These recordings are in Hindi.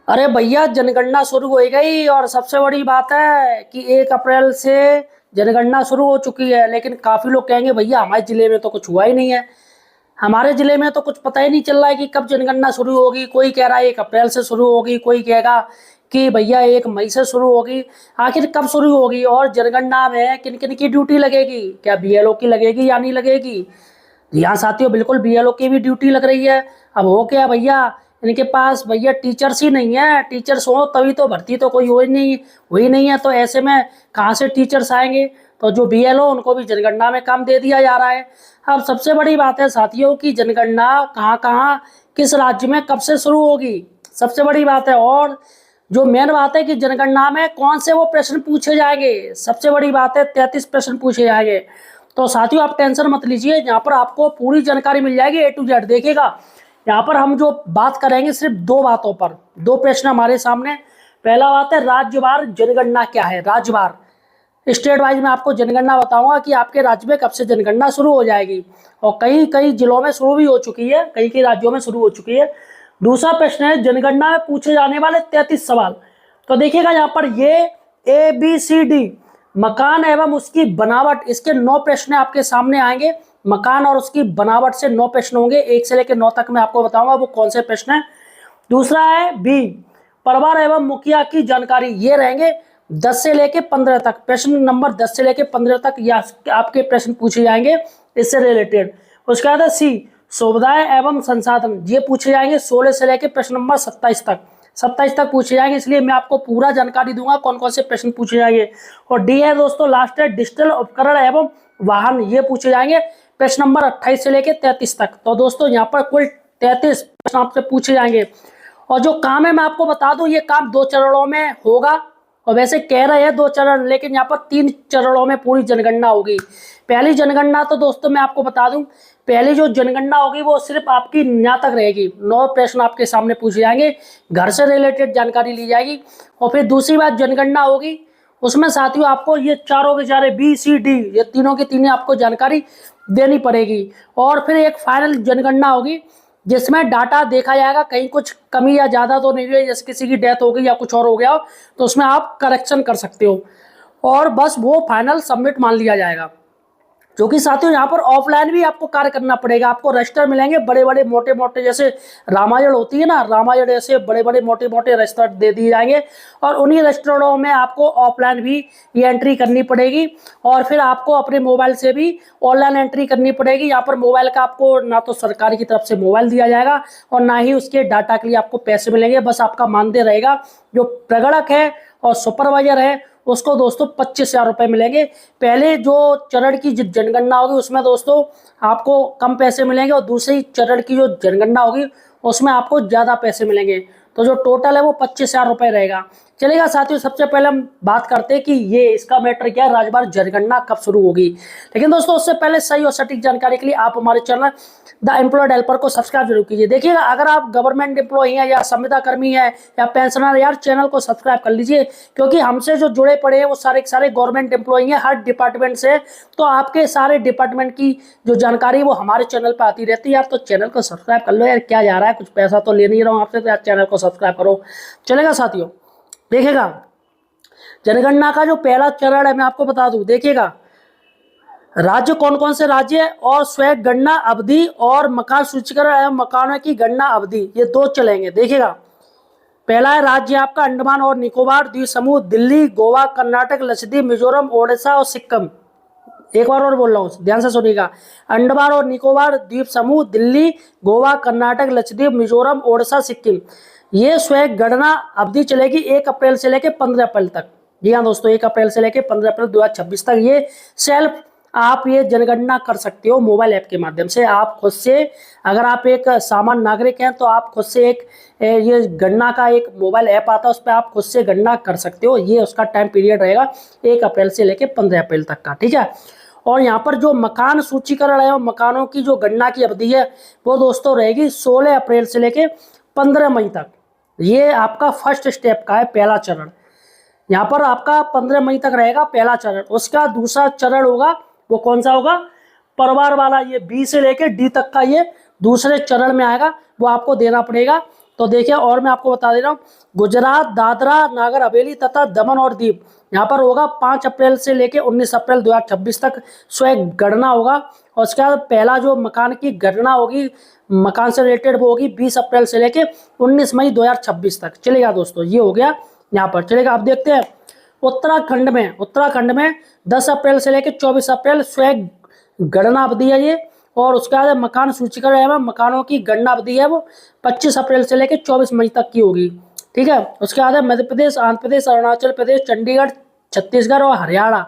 अरे भैया, जनगणना शुरू हो गई और सबसे बड़ी बात है कि 1 अप्रैल से जनगणना शुरू हो चुकी है। लेकिन काफी लोग कहेंगे भैया हमारे जिले में तो कुछ हुआ ही नहीं है। हमारे जिले में तो कुछ पता ही नहीं चल रहा है कि कब जनगणना शुरू होगी। कोई कह रहा है 1 अप्रैल से शुरू होगी, कोई कहेगा कि भैया 1 मई से शुरू होगी। आखिर कब शुरू होगी और जनगणना में किन किन की ड्यूटी लगेगी? क्या बीएलओ की लगेगी या नहीं लगेगी? जी हाँ साथियों, बिल्कुल बीएलओ की भी ड्यूटी लग रही है। अब हो क्या भैया, इनके पास भैया टीचर्स ही नहीं है। टीचर्स हो तभी तो भर्ती तो कोई हो ही नहीं है। तो ऐसे में कहाँ से टीचर्स आएंगे? तो जो बीएलओ उनको भी जनगणना में काम दे दिया जा रहा है। अब सबसे बड़ी बात है साथियों की जनगणना कहाँ कहाँ किस राज्य में कब से शुरू होगी, सबसे बड़ी बात है। और जो मेन बात है कि जनगणना में कौन से वो प्रश्न पूछे जाएंगे, सबसे बड़ी बात है 33 प्रश्न पूछे जाएंगे। तो साथियों आप टेंशन मत लीजिए, यहाँ पर आपको पूरी जानकारी मिल जाएगी A to Z। देखिएगा यहाँ पर हम जो बात करेंगे सिर्फ दो बातों पर, दो प्रश्न हमारे सामने। पहला बात है राज्यवार जनगणना क्या है। राज्यवार स्टेट वाइज में आपको जनगणना बताऊंगा कि आपके राज्य में कब से जनगणना शुरू हो जाएगी। और कई कई जिलों में शुरू भी हो चुकी है, कई कई राज्यों में शुरू हो चुकी है। दूसरा प्रश्न है जनगणना में पूछे जाने वाले 33 सवाल। तो देखिएगा यहाँ पर ये ABCD मकान एवं उसकी बनावट, इसके 9 प्रश्न आपके सामने आएंगे। मकान और उसकी बनावट से 9 प्रश्न होंगे, 1 से लेकर 9 तक मैं आपको बताऊंगा वो कौन से प्रश्न है। दूसरा है B परिवार एवं मुखिया की जानकारी, ये रहेंगे 10 से लेकर 15 तक। प्रश्न नंबर 10 से लेकर 15 तक या आपके प्रश्न पूछे जाएंगे इससे रिलेटेड। उसके बाद है C सुविधाएं एवं संसाधन, ये पूछे जाएंगे 16 से लेकर प्रश्न नंबर 27 तक पूछे जाएंगे। इसलिए मैं आपको पूरा जानकारी दूंगा कौन कौन से प्रश्न पूछे जाएंगे। और डी है दोस्तों लास्ट है डिजिटल उपकरण एवं वाहन, ये पूछे जाएंगे प्रश्न नंबर 28 से लेकर 33 तक। तो दोस्तों यहाँ पर कुल 33 प्रश्न आपसे पूछे जाएंगे। और जो काम है मैं आपको बता दूं, ये काम 2 चरणों में होगा। और वैसे कह रहे हैं 2 चरण, लेकिन यहाँ पर 3 चरणों में पूरी जनगणना होगी। पहली जनगणना तो दोस्तों मैं आपको बता दूं, पहली जो जनगणना होगी वो सिर्फ आपकी यहाँ तक रहेगी। 9 प्रश्न आपके सामने पूछे जाएंगे, घर से रिलेटेड जानकारी ली जाएगी। और फिर दूसरी बात जनगणना होगी, उसमें साथियों आपको ये चारों के चारे BCD ये तीनों की तीनों आपको जानकारी देनी पड़ेगी। और फिर एक फाइनल जनगणना होगी जिसमें डाटा देखा जाएगा, कहीं कुछ कमी या ज़्यादा तो नहीं हुई है, जैसे किसी की डेथ हो गई या कुछ और हो गया हो तो उसमें आप करेक्शन कर सकते हो। और बस वो फाइनल सबमिट मान लिया जाएगा। जो कि साथियों यहाँ पर ऑफलाइन भी आपको कार्य करना पड़ेगा। आपको रजिस्टर मिलेंगे बड़े बड़े मोटे मोटे, जैसे रामायण होती है ना, रामायण जैसे बड़े बड़े मोटे मोटे रजिस्टर दे दिए जाएंगे। और उन्हीं रजिस्टरों में आपको ऑफलाइन भी ये एंट्री करनी पड़ेगी। और फिर आपको अपने मोबाइल से भी ऑनलाइन एंट्री करनी पड़ेगी। यहाँ पर मोबाइल का आपको ना तो सरकार की तरफ से मोबाइल दिया जाएगा और ना ही उसके डाटा के लिए आपको पैसे मिलेंगे। बस आपका मानदेय रहेगा। जो प्रगणक है और सुपरवाइजर है उसको दोस्तों 25,000 रुपये मिलेंगे। पहले जो चरण की जनगणना होगी उसमें दोस्तों आपको कम पैसे मिलेंगे, और दूसरी चरण की जो जनगणना होगी उसमें आपको ज़्यादा पैसे मिलेंगे। तो जो टोटल है वो 25,000 रुपये रहेगा। चलेगा साथियों, सबसे पहले हम बात करते हैं कि ये इसका मैटर क्या है, राज्यवार जनगणना कब शुरू होगी। लेकिन दोस्तों उससे पहले सही और सटीक जानकारी के लिए आप हमारे चैनल द एम्प्लॉयड हेल्पर को सब्सक्राइब जरूर कीजिए। देखिएगा अगर आप गवर्नमेंट एम्प्लॉय हैं या संविदा कर्मी है या पेंशनर, यार चैनल को सब्सक्राइब कर लीजिए, क्योंकि हमसे जो जुड़े पड़े हैं वो सारे के सारे गवर्नमेंट एम्प्लॉय हैं हर डिपार्टमेंट से। तो आपके सारे डिपार्टमेंट की जो जानकारी वो हमारे चैनल पर आती रहती है। यार तो चैनल को सब्सक्राइब कर लो यार, क्या जा रहा है, कुछ पैसा तो ले नहीं रहा हूँ आपसे, तो यार चैनल को सब्सक्राइब करो। चलेगा साथियों, देखिएगा जनगणना का जो पहला चरण है मैं आपको बता दूं। देखिएगा राज्य कौन कौन से राज्य है और स्वयं गणना अवधि और मकान सूचीकरण एवं मकानों की गणना अवधि, ये 2 चलेंगे। देखिएगा पहला है राज्य आपका अंडमान और निकोबार द्वीप समूह, दिल्ली, गोवा, कर्नाटक, लक्षद्वीप, मिजोरम, ओडिशा और सिक्किम। एक बार और बोल रहा हूँ, ध्यान से सुनिएगा। अंडमान और निकोबार द्वीप समूह, दिल्ली, गोवा, कर्नाटक, लक्षद्वीप, मिजोरम, ओडिशा, सिक्किम। ये स्वयं गणना अवधि चलेगी 1 अप्रैल से लेकर 15 अप्रैल तक। जी हाँ दोस्तों, 1 अप्रैल से लेकर 15 अप्रैल 2026 तक ये सेल्फ आप ये जनगणना कर सकते हो मोबाइल ऐप के माध्यम से। आप खुद से, अगर आप एक सामान्य नागरिक हैं तो आप खुद से एक ये गणना का एक मोबाइल ऐप आता है, उस पर आप खुद से गणना कर सकते हो। ये उसका टाइम पीरियड रहेगा 1 अप्रैल से लेकर 15 अप्रैल तक का, ठीक है। और यहाँ पर जो मकान सूचीकरण है और मकानों की जो गणना की अवधि है वो दोस्तों रहेगी 16 अप्रैल से लेकर 15 मई तक। ये आपका फर्स्ट स्टेप का है, पहला चरण। यहाँ पर आपका 15 मई तक रहेगा पहला चरण। उसका दूसरा चरण होगा, वो कौन सा होगा, परिवार वाला, ये B से लेकर D तक का ये दूसरे चरण में आएगा, वो आपको देना पड़ेगा। तो देखिए, और मैं आपको बता दे रहा हूँ, गुजरात, दादरा नागर हवेली तथा दमन और दीव, यहाँ पर होगा 5 अप्रैल से लेके 19 अप्रैल 2026 तक स्वयं गणना होगा। और उसके बाद पहला जो मकान की गणना होगी, मकान से रिलेटेड, वो होगी 20 अप्रैल से लेके 19 मई 2026 तक चलेगा दोस्तों। ये हो गया यहाँ पर चलेगा। अब देखते हैं उत्तराखंड में 10 अप्रैल से लेकर 24 अप्रैल स्वयं गणना अवधि है ये। और उसके बाद मकान सूचीकरण एवं मकानों की गणना अवधि है वो 25 अप्रैल से लेकर 24 मई तक की होगी। ठीक है। उसके बाद मध्य प्रदेश, आंध्र प्रदेश, अरुणाचल प्रदेश, चंडीगढ़, छत्तीसगढ़ और हरियाणा,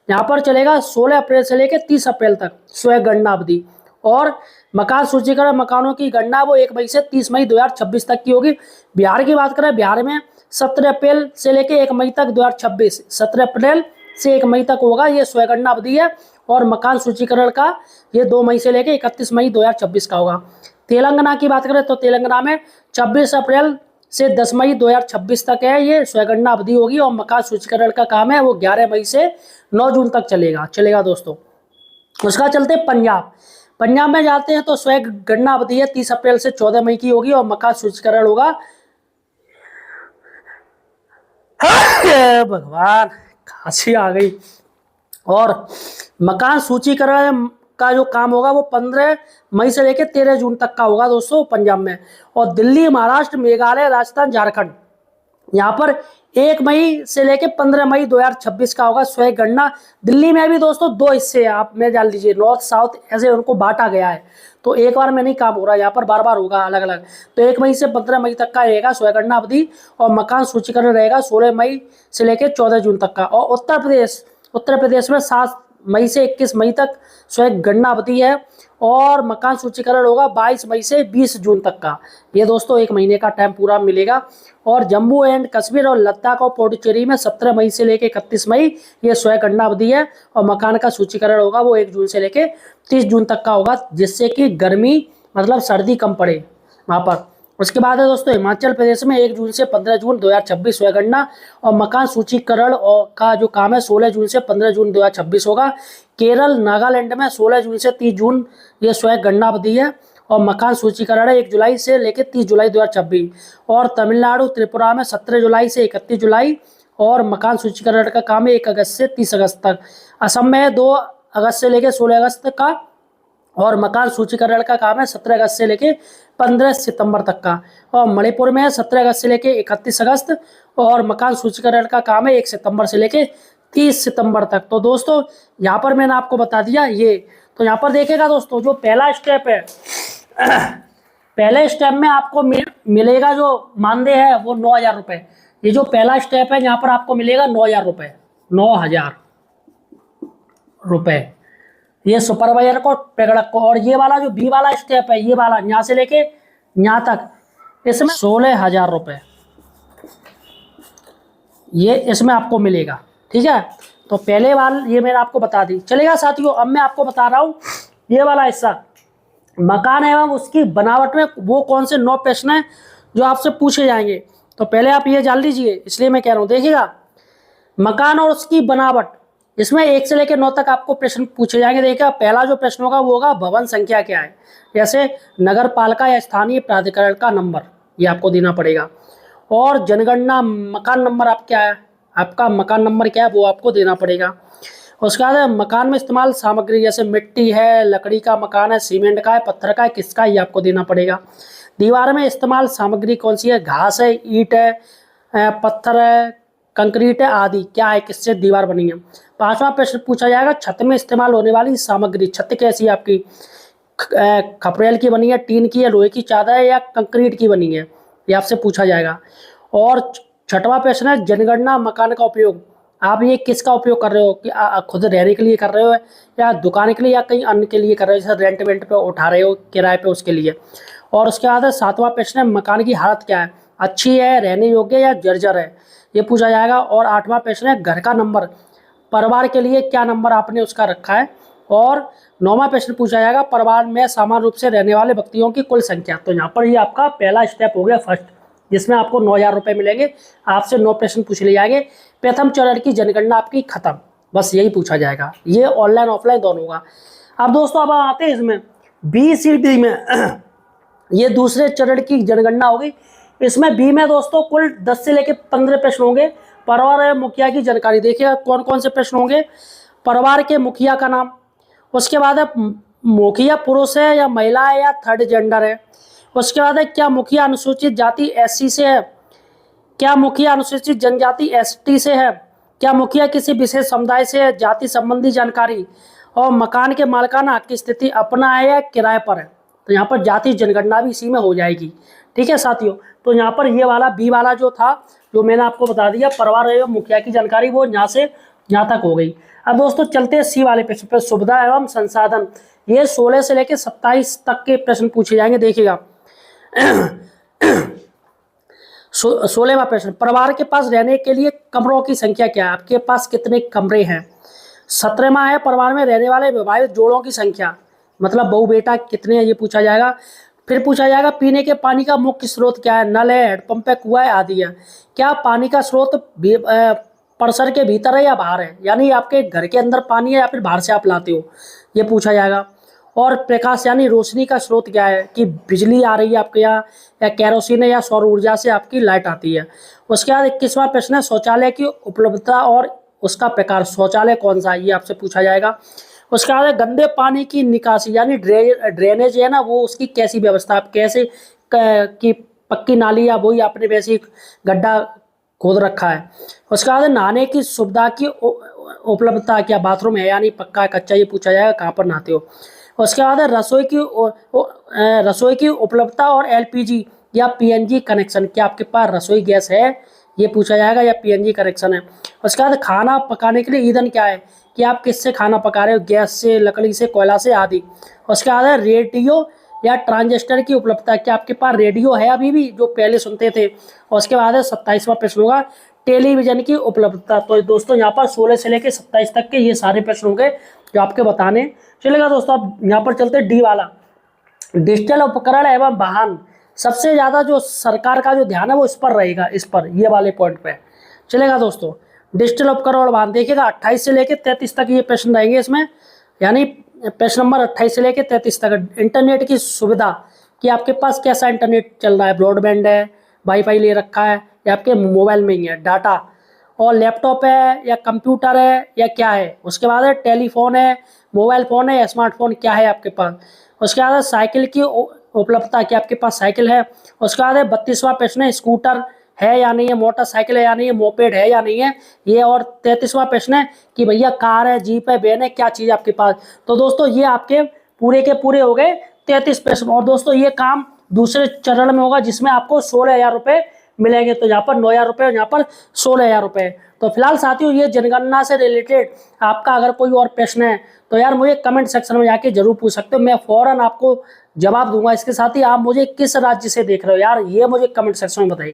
यहाँ पर चलेगा 16 अप्रैल से लेकर 30 अप्रैल तक स्वयं गणना अवधि। और मकान सूचीकरण मकानों की गणना वो 1 मई से 30 मई 2026 तक की होगी। बिहार की बात करें, बिहार में 17 अप्रैल से लेकर 1 मई तक 2026, 17 अप्रैल से 1 मई तक होगा ये स्वयं गणना अवधि है। और मकान सूचीकरण का ये 2 मई से लेकर 31 मई 2026 का होगा। तेलंगाना की बात करें तो तेलंगाना में 26 अप्रैल से 10 मई 2026 तक है ये स्वयं गणना अवधि होगी। और मकान सूचीकरण का काम है वो 11 मई से 9 जून तक चलेगा दोस्तों। उसका चलते पंजाब में जाते हैं तो स्वयं गणना अवधि है 30 अप्रैल से 14 मई की होगी। और मकान सूचीकरण होगा भगवान, खांसी आ गई। और मकान सूचीकरण का जो काम होगा वो 15 मई से लेकर 13 जून तक का होगा दोस्तों पंजाब में। और दिल्ली, महाराष्ट्र, मेघालय, राजस्थान, झारखंड, यहाँ पर 1 मई से लेकर 15 मई 2026 का होगा स्वयं गणना। दिल्ली में भी दोस्तों 2 हिस्से हैं, आप में जान लीजिए, नॉर्थ साउथ ऐसे उनको बांटा गया है। तो एक बार में नहीं काम हो रहा, यहाँ पर बार बार होगा अलग अलग। तो 1 मई से 15 मई तक का रहेगा स्वयं गणना अवधि। और मकान सूचीकरण रहेगा 16 मई से लेकर 14 जून तक का। और उत्तर प्रदेश में 7 मई से 21 मई तक स्वयं गणना अवधि है। और मकान सूचीकरण होगा 22 मई से 20 जून तक का। ये दोस्तों 1 महीने का टाइम पूरा मिलेगा। और जम्मू एंड कश्मीर और लद्दाख और पुडुचेरी में 17 मई से लेकर 31 मई ये स्वयं गणना अवधि है। और मकान का सूचीकरण होगा वो 1 जून से लेकर 30 जून तक का होगा, जिससे कि गर्मी मतलब सर्दी कम पड़े वहाँ पर। उसके बाद है दोस्तों हिमाचल प्रदेश में 1 जून से 15 जून 2026 स्वयं गणना। और मकान सूचीकरण का जो काम है 16 जून से 15 जून 2026 होगा। केरल, नागालैंड में 16 जून से 30 जून ये स्वयं गणना अवधि है। और मकान सूचीकरण है 1 जुलाई से लेकर 30 जुलाई 2026। और तमिलनाडु, त्रिपुरा में 17 जुलाई से 31 जुलाई। और मकान सूचीकरण का काम है 1 अगस्त से 30 अगस्त तक। असम में 2 अगस्त से लेकर 16 अगस्त तक का। और मकान सूचीकरण का काम है 17 अगस्त से लेकर 15 सितंबर तक का। और मणिपुर में 17 अगस्त से लेकर 31 अगस्त। और मकान सूचीकरण का काम है 1 सितंबर से लेकर 30 सितंबर तक। तो दोस्तों यहाँ पर मैंने आपको बता दिया ये। तो यहाँ पर देखेगा दोस्तों, जो पहला स्टेप है, पहले स्टेप में आपको मिलेगा जो मानदेय है वो 9,000 रुपये। ये जो पहला स्टेप है यहाँ पर आपको मिलेगा 9,000 रुपये, 9,000 रुपये ये सुपरवाइजर को, प्रगणक को। और ये वाला जो बी वाला स्टेप है, ये वाला यहाँ से लेके यहाँ तक, इसमें 16,000 रुपये ये इसमें आपको मिलेगा। ठीक है। तो पहले वाला ये मैंने आपको बता दी चलेगा साथियों। अब मैं आपको बता रहा हूँ ये वाला हिस्सा, मकान एवं उसकी बनावट में वो कौन से 9 प्रश्न हैं जो आपसे पूछे जाएंगे। तो पहले आप ये जान लीजिए, इसलिए मैं कह रहा हूँ। देखिएगा, मकान और उसकी बनावट, इसमें 1 से लेकर 9 तक आपको प्रश्न पूछे जाएंगे। देखिएगा, पहला जो प्रश्न होगा वो होगा भवन संख्या क्या है, जैसे नगर पालिका या स्थानीय प्राधिकरण का नंबर, ये आपको देना पड़ेगा। और जनगणना मकान नंबर आपका मकान नंबर क्या है वो आपको देना पड़ेगा। उसके बाद मकान में इस्तेमाल सामग्री, जैसे मिट्टी है, लकड़ी का मकान है, सीमेंट का है, पत्थर का है, किसका, ये आपको देना पड़ेगा। दीवार में इस्तेमाल सामग्री कौन सी है, घास है, ईंट है, पत्थर है, कंक्रीट है आदि, क्या है, किससे दीवार बनी है। 5वां प्रश्न पूछा जाएगा, छत में इस्तेमाल होने वाली सामग्री, छत कैसी है आपकी, खपरेल की बनी है, टीन की है, लोहे की चादर है या कंक्रीट की बनी है, ये आपसे पूछा जाएगा। और 6वां प्रश्न है, जनगणना मकान का उपयोग, आप ये किसका उपयोग कर रहे हो, कि खुद रहने के लिए कर रहे हो या दुकान के लिए या कहीं अन्य के लिए कर रहे हो, जैसे रेंट वेंट पे उठा रहे हो, किराए पे, उसके लिए। और उसके बाद 7वां प्रश्न है, मकान की हालत क्या है, अच्छी है, रहने योग्य या जर्जर है, ये पूछा जाएगा। और 8वां प्रश्न है, घर का नंबर, परिवार के लिए क्या नंबर आपने उसका रखा है। और 9वां प्रश्न पूछा जाएगा, परिवार में समान रूप से रहने वाले व्यक्तियों की कुल संख्या। तो यहाँ पर ये आपका पहला स्टेप हो गया फर्स्ट, जिसमें आपको 9,000 रुपये मिलेंगे। आपसे 9 प्रश्न पूछ लिए जाएंगे। प्रथम चरण की जनगणना आपकी खत्म, बस यही पूछा जाएगा। ये ऑनलाइन ऑफलाइन दोनों होगा। अब दोस्तों अब आते हैं इसमें BCD में ये दूसरे चरण की जनगणना होगी। इसमें बी में दोस्तों कुल 10 से लेकर 15 प्रश्न होंगे। परिवार एवं मुखिया की जानकारी देखिएगा कौन कौन से प्रश्न होंगे। परिवार के मुखिया का नाम, उसके बाद है मुखिया पुरुष है या महिला है या थर्ड जेंडर है। उसके बाद है क्या मुखिया अनुसूचित जाति एससी से है, क्या मुखिया अनुसूचित जनजाति एसटी से है, क्या मुखिया किसी विशेष समुदाय से है, जाति संबंधी जानकारी, और मकान के मालिकाना हक की स्थिति अपना है या किराए पर है। तो यहाँ पर जाति जनगणना भी इसी में हो जाएगी। ठीक है साथियों, तो यहाँ पर ये वाला बी वाला जो था, जो मैंने आपको बता दिया परिवार एवं मुखिया की जानकारी, वो यहाँ से यहाँ तक हो गई। अब दोस्तों चलते हैं सी वाले प्रश्न पर, सुविधा एवं संसाधन। ये 16 से लेकर 27 तक के प्रश्न पूछे जाएंगे। देखिएगा 16वां प्रश्न, परिवार के पास रहने के लिए कमरों की संख्या क्या है, आपके पास कितने कमरे हैं। 17वां है परिवार में रहने वाले विवाहित जोड़ों की संख्या, मतलब बहू बेटा कितने हैं, ये पूछा जाएगा। फिर पूछा जाएगा पीने के पानी का मुख्य स्रोत क्या है, नल है, हैंडपंप है, कुआं है, आदि है। क्या पानी का स्रोत परिसर के भीतर है या बाहर है, यानी आपके घर के अंदर पानी है या फिर बाहर से आप लाते हो, ये पूछा जाएगा। और प्रकाश यानी रोशनी का स्रोत क्या है, कि बिजली आ रही है आपके यहाँ या कैरोसिन है या सौर ऊर्जा से आपकी लाइट आती है। उसके बाद 21वां प्रश्न है शौचालय की उपलब्धता और उसका प्रकार, शौचालय कौन सा है, ये आपसे पूछा जाएगा। उसके बाद गंदे पानी की निकासी यानी ड्रेनेज है ना, वो उसकी कैसी व्यवस्था, आप कैसे की पक्की नाली या वही आपने वैसे गड्ढा खोद रखा है। उसके बाद नहाने की सुविधा की उपलब्धता, क्या बाथरूम है यानी पक्का है कच्चा, ये पूछा जाएगा, कहाँ पर नहाते हो। उसके बाद रसोई की उपलब्धता और एलपीजी या पीएनजी कनेक्शन, क्या आपके पास रसोई गैस है, ये पूछा जाएगा, या पीएनजी कनेक्शन है। उसके बाद खाना पकाने के लिए ईंधन क्या है, कि आप किससे खाना पका रहे हो, गैस से, लकड़ी से, कोयला से, आदि। उसके बाद रेडियो या ट्रांजिस्टर की उपलब्धता, क्या आपके पास रेडियो है अभी भी, जो पहले सुनते थे। और उसके बाद 27वां प्रश्न होगा टेलीविजन की उपलब्धता। तो दोस्तों यहाँ पर 16 से लेकर 27 तक के ये सारे प्रश्न होंगे जो आपके बताने चलेगा। दोस्तों अब यहाँ पर चलते डी वाला, डिजिटल उपकरण एवं वाहन। सबसे ज़्यादा जो सरकार का जो ध्यान है वो इस पर रहेगा, इस पर, ये वाले पॉइंट पे चलेगा। दोस्तों डिजिटल उपकरण और वाहन देखिएगा 28 से लेकर 33 तक ये प्रश्न रहेंगे इसमें, यानी प्रश्न नंबर 28 से लेकर 33 तक। इंटरनेट की सुविधा, कि आपके पास कैसा इंटरनेट चल रहा है, ब्रॉडबैंड है, वाईफाई ले रखा है, या आपके मोबाइल में ही है डाटा, और लैपटॉप है या कंप्यूटर है या क्या है। उसके बाद है टेलीफोन है, मोबाइल फ़ोन है या स्मार्टफोन, क्या है आपके पास। उसके बाद है साइकिल की उपलब्धता, कि आपके पास साइकिल है। उसके बाद है 32वां प्रश्न है स्कूटर है या नहीं है, मोटरसाइकिल है या नहीं है, मोपेड है या नहीं है ये। और 33वां प्रश्न है कि भैया कार है, जीप है, वैन है, क्या चीज़ आपके पास। तो दोस्तों ये आपके पूरे के पूरे हो गए 33 प्रश्न। और दोस्तों ये काम दूसरे चरण में होगा जिसमें आपको 16,000 रुपये मिलेंगे। तो यहाँ पर 9,000 रुपये और यहाँ पर 16,000 रुपये। तो फिलहाल साथियों ये जनगणना से रिलेटेड आपका अगर कोई और प्रश्न है तो यार मुझे कमेंट सेक्शन में जाके जरूर पूछ सकते हो, मैं फ़ौरन आपको जवाब दूंगा। इसके साथ ही आप मुझे किस राज्य से देख रहे हो यार, ये मुझे कमेंट सेक्शन में बताइए।